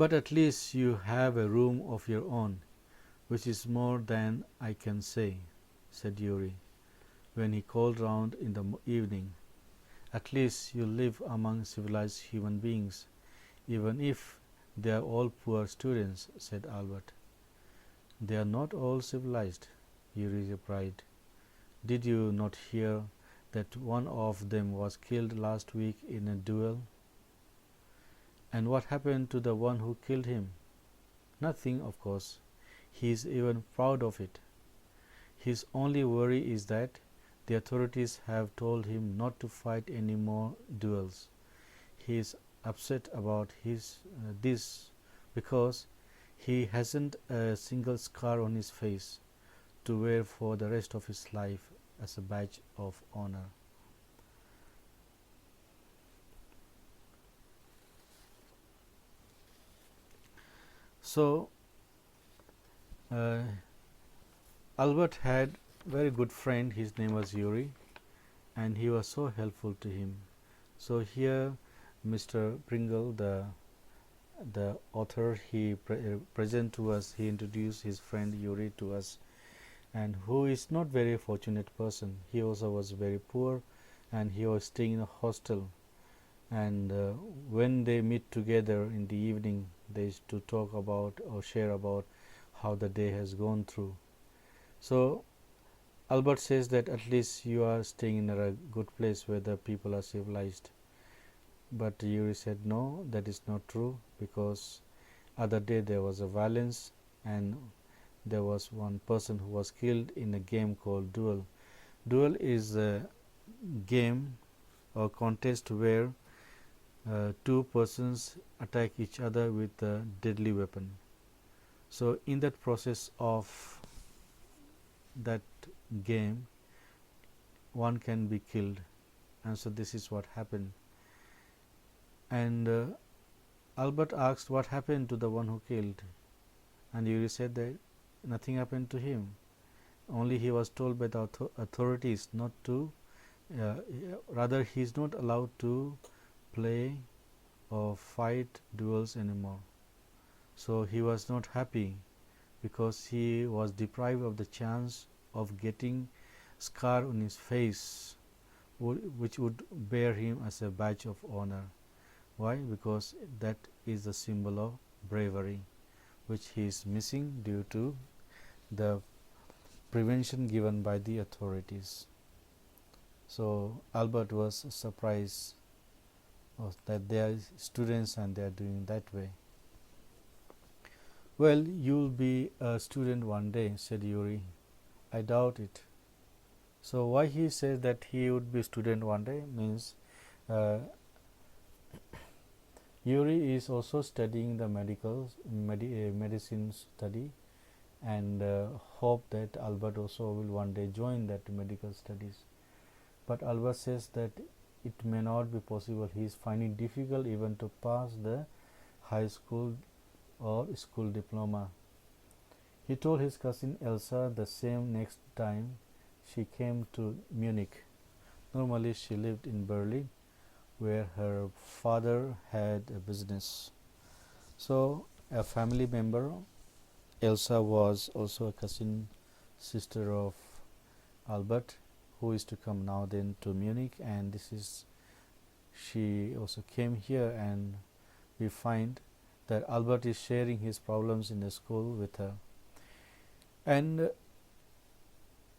But at least you have a room of your own, which is more than I can say, said Yuri, when he called round in the evening. At least you live among civilized human beings, even if they are all poor students, said Albert. They are not all civilized, Yuri replied. Did you not hear that one of them was killed last week in a duel? And what happened to the one who killed him? Nothing, of course. He is even proud of it. His only worry is that the authorities have told him not to fight any more duels. He is upset about this because he hasn't a single scar on his face to wear for the rest of his life as a badge of honor. So, Albert had a very good friend. His name was Yuri, and he was so helpful to him. So here, Mr. Pringle, the author, he present to us. He introduced his friend Yuri to us, and who is not very fortunate person. He also was very poor, and he was staying in a hostel. And when they meet together in the evening, they used to talk about or share about how the day has gone through. So Albert says that at least you are staying in a good place where the people are civilized. But Yuri said no, that is not true, because other day there was a violence and there was one person who was killed in a game called duel. Duel is a game or contest where two persons attack each other with a deadly weapon. So in that process of that game, one can be killed, and so this is what happened. And Albert asked what happened to the one who killed, and Yuri said that nothing happened to him, only he was told by the authorities not to, rather he is not allowed to play or fight duels anymore. So he was not happy because he was deprived of the chance of getting scar on his face, which would bear him as a badge of honor. Why? Because that is the symbol of bravery, which he is missing due to the prevention given by the authorities. So Albert was surprised that they are students and they are doing that way. Well, you'll be a student one day, said Yuri. I doubt it. So why he says that he would be a student one day means Yuri is also studying the medicine study, and hope that Albert also will one day join that medical studies. But Albert says that it may not be possible. He is finding difficult even to pass the high school or school diploma. He told his cousin Elsa the same next time she came to Munich. Normally she lived in Berlin, where her father had a business. So a family member, Elsa, was also a cousin sister of Albert, who is to come now then to Munich, and she also came here, and we find that Albert is sharing his problems in the school with her. And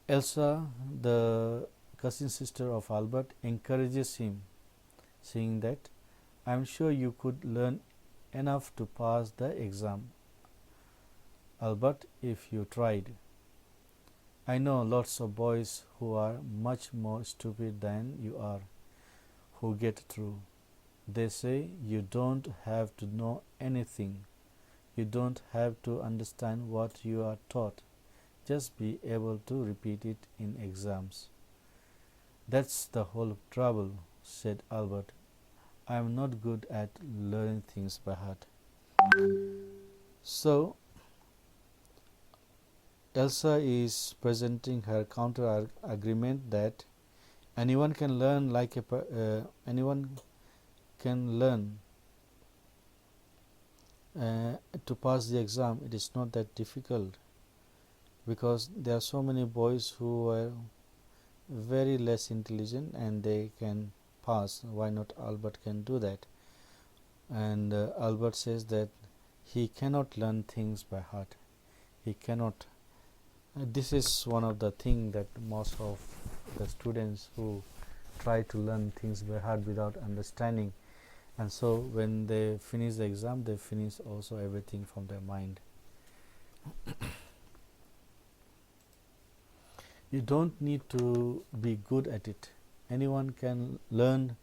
Elsa, the cousin sister of Albert, encourages him, saying that I am sure you could learn enough to pass the exam, Albert, if you tried. I know lots of boys who are much more stupid than you are, who get through. They say you don't have to know anything. You don't have to understand what you are taught. Just be able to repeat it in exams. That's the whole trouble, said Albert. I am not good at learning things by heart. So Elsa is presenting her counter argument that anyone can learn to pass the exam. It is not that difficult, because there are so many boys who are very less intelligent and they can pass. Why not Albert can do that? And Albert says that he cannot learn things by heart. He cannot. This is one of the things that most of the students who try to learn things by heart without understanding, and so when they finish the exam, they finish also everything from their mind. You don't need to be good at it. Anyone can learn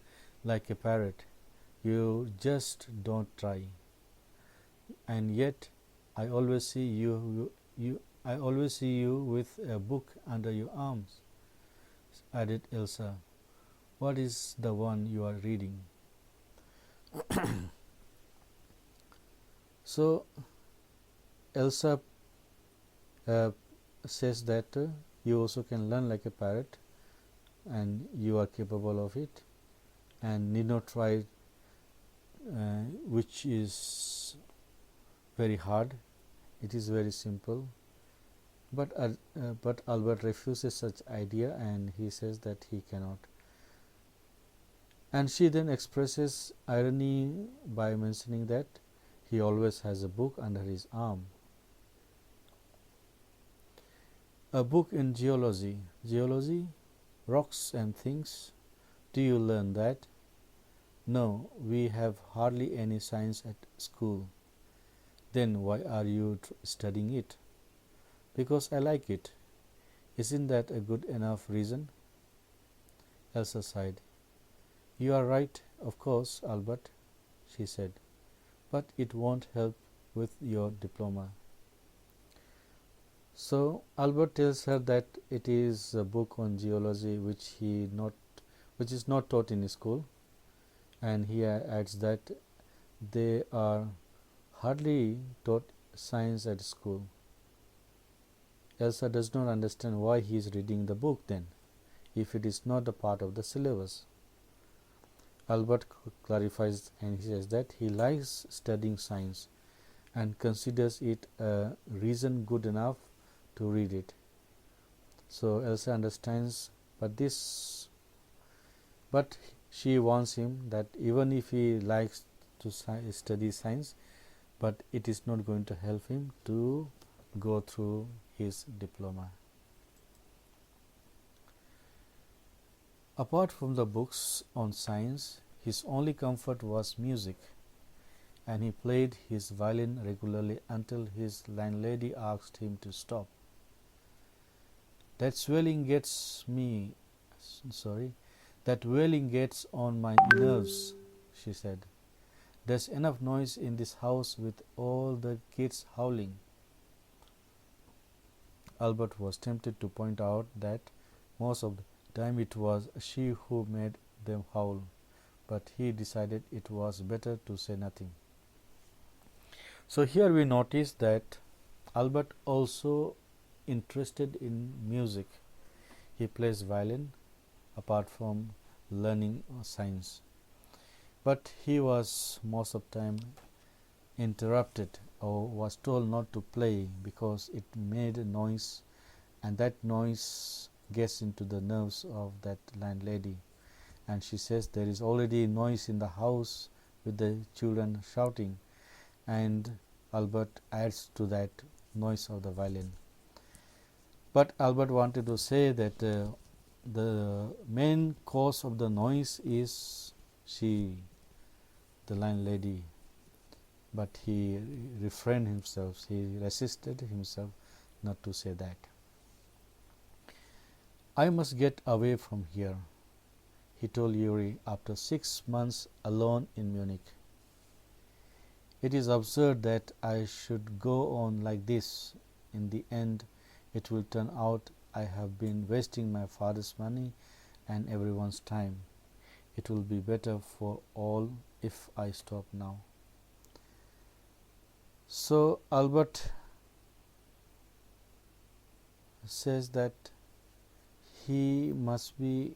like a parrot. You just don't try. And yet, I always see I always see you with a book under your arms, added Elsa. What is the one you are reading? So Elsa says that you also can learn like a parrot, and you are capable of it, and need not try, which is very hard. It is very simple. But Albert refuses such idea, and he says that he cannot. And she then expresses irony by mentioning that he always has a book under his arm. A book in geology. Geology? Rocks and things? Do you learn that? No, we have hardly any science at school. Then why are you studying it? Because I like it. Isn't that a good enough reason? Elsa sighed. You are right, of course, Albert, she said, but it won't help with your diploma. So Albert tells her that it is a book on geology which is not taught in school, and he adds that they are hardly taught science at school. Elsa does not understand why he is reading the book then, if it is not a part of the syllabus. Albert clarifies, and he says that he likes studying science and considers it a reason good enough to read it. So Elsa understands, but she warns him that even if he likes to study science, but it is not going to help him to go through his diploma. Apart from the books on science, his only comfort was music, and he played his violin regularly until his landlady asked him to stop. That wailing gets on my nerves, she said. There's enough noise in this house with all the kids howling. Albert was tempted to point out that most of the time it was she who made them howl, but he decided it was better to say nothing. So here we notice that Albert also interested in music. He plays violin apart from learning science, but he was most of the time interrupted or was told not to play because it made a noise, and that noise gets into the nerves of that landlady, and she says there is already noise in the house with the children shouting, and Albert adds to that noise of the violin. But Albert wanted to say that the main cause of the noise is she, the landlady, but he refrained himself, he resisted himself not to say that. I must get away from here, he told Yuri after 6 months alone in Munich. It is absurd that I should go on like this. In the end, it will turn out I have been wasting my father's money and everyone's time. It will be better for all if I stop now. So Albert says that he must leave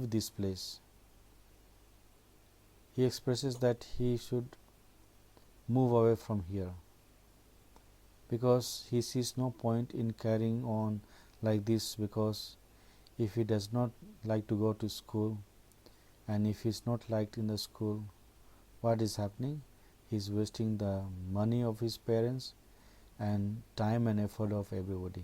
this place. he expresses that he should move away from here because he sees no point in carrying on like this, because if he does not like to go to school and if he is not liked in the school, what is happening? He is wasting the money of his parents and time and effort of everybody.